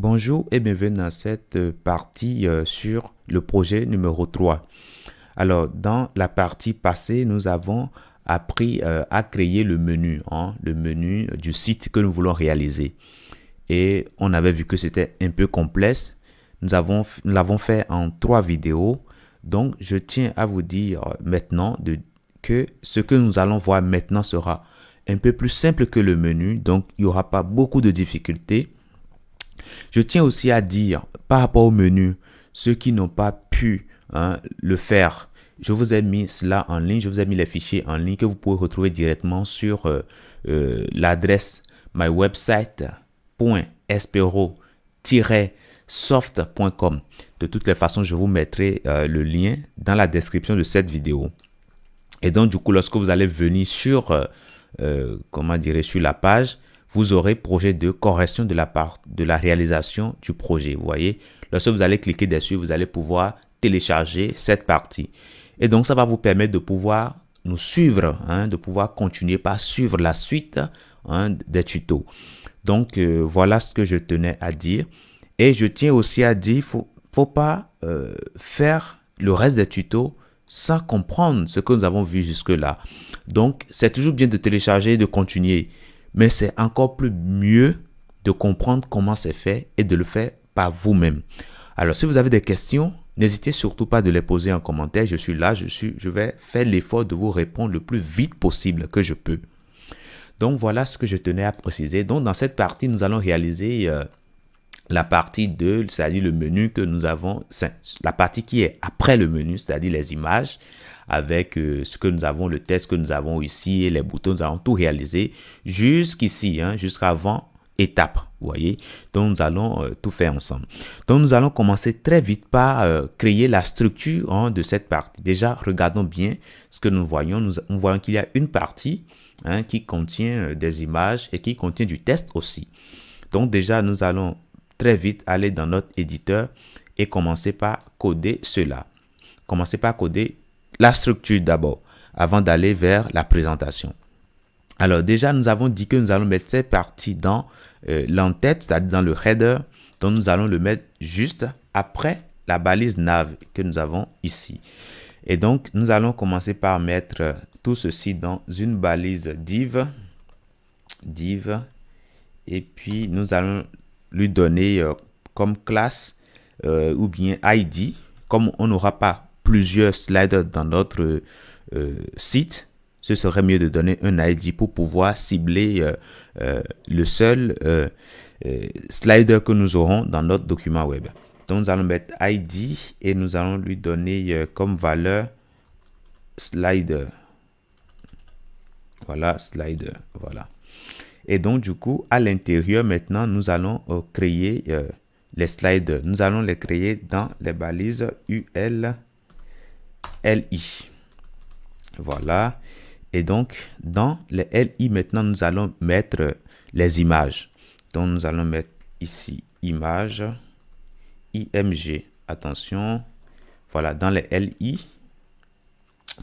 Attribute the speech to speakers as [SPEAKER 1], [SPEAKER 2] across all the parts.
[SPEAKER 1] Bonjour et bienvenue dans cette partie sur le projet numéro 3. Alors, dans la partie passée, nous avons appris à créer le menu du site que nous voulons réaliser. Et on avait vu que c'était un peu complexe. Nous l'avons fait en 3 vidéos. Donc, je tiens à vous dire maintenant que ce que nous allons voir maintenant sera un peu plus simple que le menu. Donc, il n'y aura pas beaucoup de difficultés. Je tiens aussi à dire, par rapport au menu, ceux qui n'ont pas pu le faire, je vous ai mis cela en ligne, je vous ai mis les fichiers en ligne que vous pouvez retrouver directement sur l'adresse mywebsite.espero-soft.com. De toutes les façons, je vous mettrai le lien dans la description de cette vidéo. Et donc, du coup, lorsque vous allez venir sur, sur la page, vous aurez projet de correction de la réalisation du projet. Vous voyez, lorsque vous allez cliquer dessus, vous allez pouvoir télécharger cette partie. Et donc, ça va vous permettre de pouvoir nous suivre, de pouvoir continuer par suivre la suite des tutos. Donc, voilà ce que je tenais à dire. Et je tiens aussi à dire, faut pas faire le reste des tutos sans comprendre ce que nous avons vu jusque-là. Donc, c'est toujours bien de télécharger et de continuer. Mais c'est encore plus mieux de comprendre comment c'est fait et de le faire par vous-même. Alors, si vous avez des questions, n'hésitez surtout pas de les poser en commentaire. Je suis là, je vais faire l'effort de vous répondre le plus vite possible que je peux. Donc, voilà ce que je tenais à préciser. Donc, dans cette partie, nous allons réaliser la partie 2, c'est-à-dire le menu que nous avons, la partie qui est après le menu, c'est-à-dire les images, avec ce que nous avons, le test que nous avons ici et les boutons, nous allons tout réaliser jusqu'ici, jusqu'avant étape, vous voyez. Donc, nous allons tout faire ensemble. Donc, nous allons commencer très vite par créer la structure de cette partie. Déjà, regardons bien ce que nous voyons. Nous voyons qu'il y a une partie qui contient des images et qui contient du test aussi. Donc, déjà, nous allons très vite aller dans notre éditeur et commencer par coder cela. Commencer par coder la structure d'abord, avant d'aller vers la présentation. Alors déjà, nous avons dit que nous allons mettre cette partie dans l'entête, c'est-à-dire dans le header. Donc nous allons le mettre juste après la balise nav que nous avons ici. Et donc, nous allons commencer par mettre tout ceci dans une balise div. Et puis, nous allons lui donner comme classe ou bien ID. Comme on n'aura pas plusieurs sliders dans notre site, ce serait mieux de donner un ID pour pouvoir cibler le seul slider que nous aurons dans notre document web. Donc, nous allons mettre ID et nous allons lui donner comme valeur slider. Voilà, slider. Voilà. Et donc, du coup, à l'intérieur, maintenant, nous allons créer les sliders. Nous allons les créer dans les balises UL, LI. Voilà. Et donc, dans les LI, maintenant, nous allons mettre les images. Donc, nous allons mettre ici, images, IMG. Attention. Voilà, dans les LI.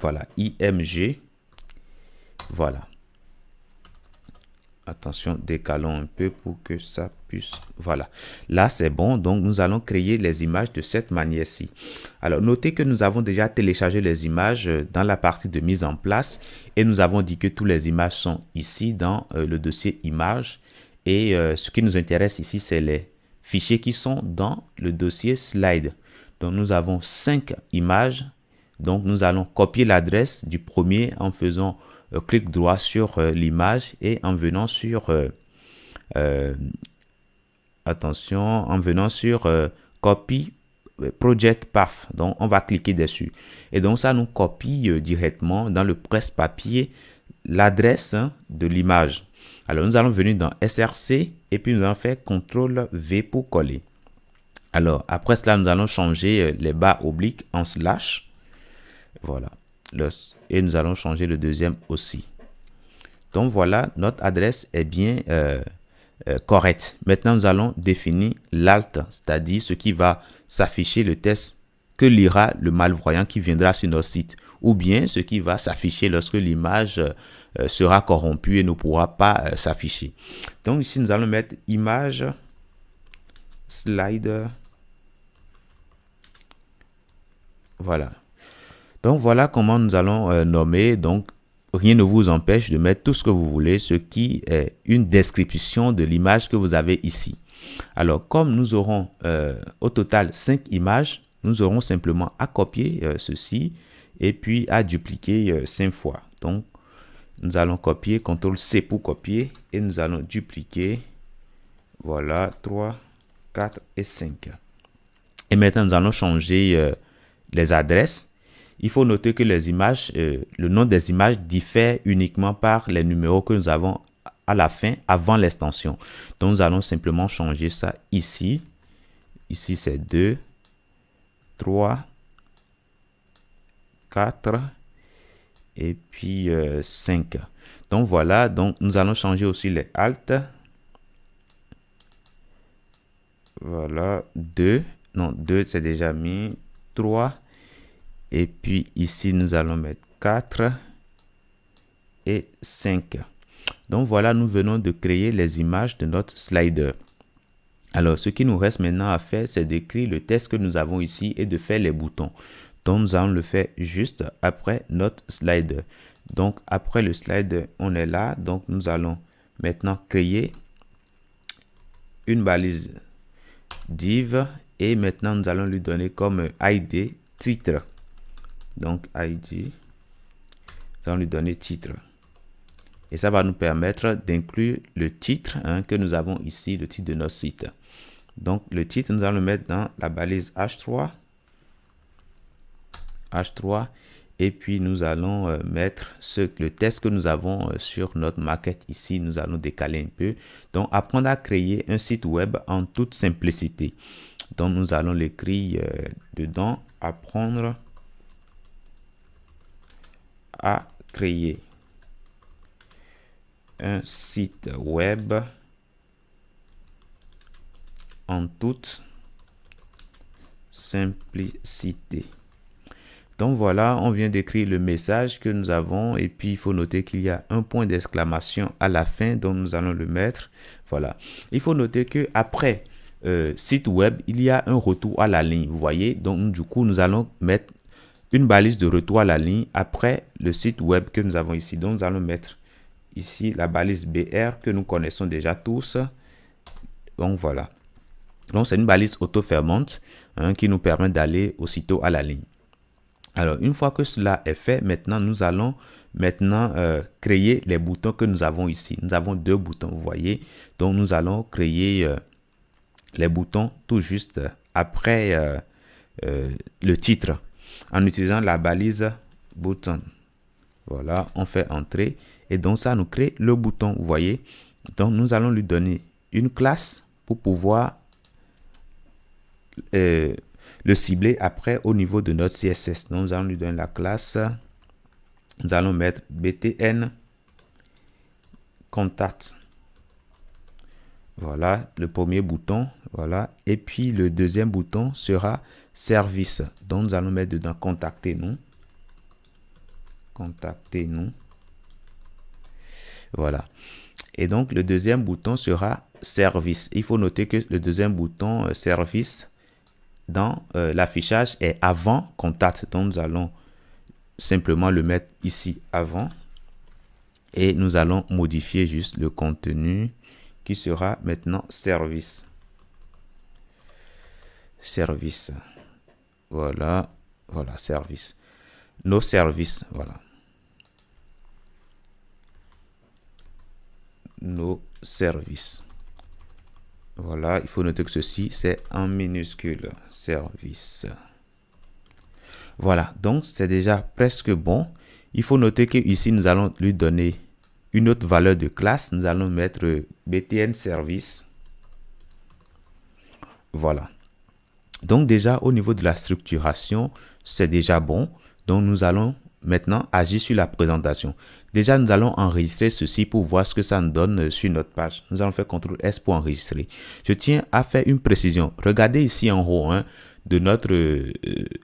[SPEAKER 1] Voilà, IMG. Voilà. Attention, décalons un peu pour que ça puisse... Voilà. Là, c'est bon. Donc, nous allons créer les images de cette manière-ci. Alors, notez que nous avons déjà téléchargé les images dans la partie de mise en place. Et nous avons dit que toutes les images sont ici dans le dossier images. Et ce qui nous intéresse ici, c'est les fichiers qui sont dans le dossier slide. Donc, nous avons 5 images. Donc, nous allons copier l'adresse du premier en faisant... clic droit sur l'image et en venant sur copy project path. Donc on va cliquer dessus et donc ça nous copie directement dans le presse-papier l'adresse de l'image. Alors nous allons venir dans SRC et puis nous allons faire CTRL V pour coller. Alors après cela, nous allons changer les barres obliques en slash. Voilà. Et nous allons changer le deuxième aussi. Donc voilà, notre adresse est bien correcte. Maintenant, nous allons définir l'alt, c'est-à-dire ce qui va s'afficher, le test que lira le malvoyant qui viendra sur notre site, ou bien ce qui va s'afficher lorsque l'image sera corrompue et ne pourra pas s'afficher. Donc ici, nous allons mettre image slider. Voilà. Donc voilà comment nous allons nommer. Donc rien ne vous empêche de mettre tout ce que vous voulez, ce qui est une description de l'image que vous avez ici. Alors comme nous aurons au total 5 images, nous aurons simplement à copier ceci et puis à dupliquer 5 fois. Donc nous allons copier, CTRL-C pour copier et nous allons dupliquer. Voilà, 3, 4 et 5. Et maintenant nous allons changer les adresses. Il faut noter que les images, le nom des images diffère uniquement par les numéros que nous avons à la fin, avant l'extension. Donc, nous allons simplement changer ça ici. Ici, c'est 2, 3, 4 et puis 5. Donc, voilà. Donc, nous allons changer aussi les alt. Voilà, 2. Non, 2, c'est déjà mis. 3. Et puis ici, nous allons mettre 4 et 5. Donc voilà, nous venons de créer les images de notre slider. Alors, ce qui nous reste maintenant à faire, c'est d'écrire le texte que nous avons ici et de faire les boutons. Donc, nous allons le faire juste après notre slider. Donc, après le slider, on est là. Donc, nous allons maintenant créer une balise div et maintenant, nous allons lui donner comme ID titre. Donc, ID, nous allons lui donner titre. Et ça va nous permettre d'inclure le titre que nous avons ici, le titre de notre site. Donc, le titre, nous allons le mettre dans la balise H3. H3. Et puis, nous allons mettre le texte que nous avons sur notre maquette ici. Nous allons décaler un peu. Donc, apprendre à créer un site web en toute simplicité. Donc, nous allons l'écrire dedans. Apprendre à créer un site web en toute simplicité. Donc voilà, on vient d'écrire le message que nous avons et puis il faut noter qu'il y a un point d'exclamation à la fin, donc nous allons le mettre. Voilà. Il faut noter que après site web, il y a un retour à la ligne. Vous voyez, donc du coup, nous allons mettre une balise de retour à la ligne après le site web que nous avons ici. Donc, nous allons mettre ici la balise BR que nous connaissons déjà tous. Donc, voilà. Donc, c'est une balise auto-fermante qui nous permet d'aller aussitôt à la ligne. Alors, une fois que cela est fait, maintenant, nous allons créer les boutons que nous avons ici. Nous avons 2 boutons, vous voyez. Donc, nous allons créer les boutons tout juste après le titre, en utilisant la balise button. Voilà, on fait entrer et donc ça nous crée le bouton, vous voyez. Donc nous allons lui donner une classe pour pouvoir le cibler après au niveau de notre CSS. Donc nous allons lui donner la classe, nous allons mettre btn contact. Voilà le premier bouton, voilà. Et puis le deuxième bouton sera service. Donc nous allons mettre dedans contactez-nous. Contactez-nous. Voilà. Et donc le deuxième bouton sera service. Il faut noter que le deuxième bouton service dans l'affichage est avant contact. Donc nous allons simplement le mettre ici avant. Et nous allons modifier juste le contenu qui sera maintenant service. Service. Voilà. Voilà, service. Nos services. Voilà. Nos services. Voilà, il faut noter que ceci, c'est en minuscule. Service. Voilà, donc c'est déjà presque bon. Il faut noter que ici, nous allons lui donner une autre valeur de classe. Nous allons mettre btn service. Voilà. Donc déjà, au niveau de la structuration, c'est déjà bon. Donc nous allons maintenant agir sur la présentation. Déjà, nous allons enregistrer ceci pour voir ce que ça nous donne sur notre page. Nous allons faire CTRL S pour enregistrer. Je tiens à faire une précision. Regardez ici en haut de notre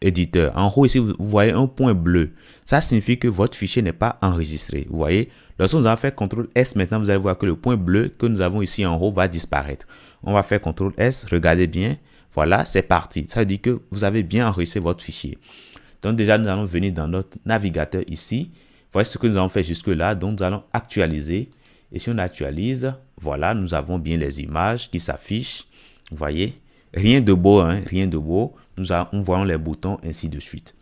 [SPEAKER 1] éditeur. En haut ici, vous voyez un point bleu. Ça signifie que votre fichier n'est pas enregistré. Vous voyez, lorsque nous allons faire CTRL S maintenant, vous allez voir que le point bleu que nous avons ici en haut va disparaître. On va faire CTRL S. Regardez bien. Voilà, c'est parti. Ça veut dire que vous avez bien enregistré votre fichier. Donc déjà, nous allons venir dans notre navigateur ici. Voici ce que nous avons fait jusque-là. Donc, nous allons actualiser. Et si on actualise, voilà, nous avons bien les images qui s'affichent. Vous voyez, rien de beau, hein, rien de beau. Nous voyons les boutons, ainsi de suite.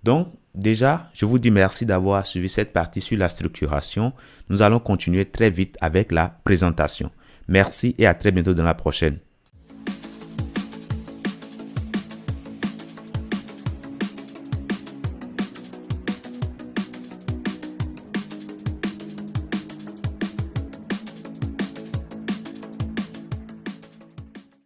[SPEAKER 1] Donc, déjà, je vous dis merci d'avoir suivi cette partie sur la structuration. Nous allons continuer très vite avec la présentation. Merci et à très bientôt dans la prochaine.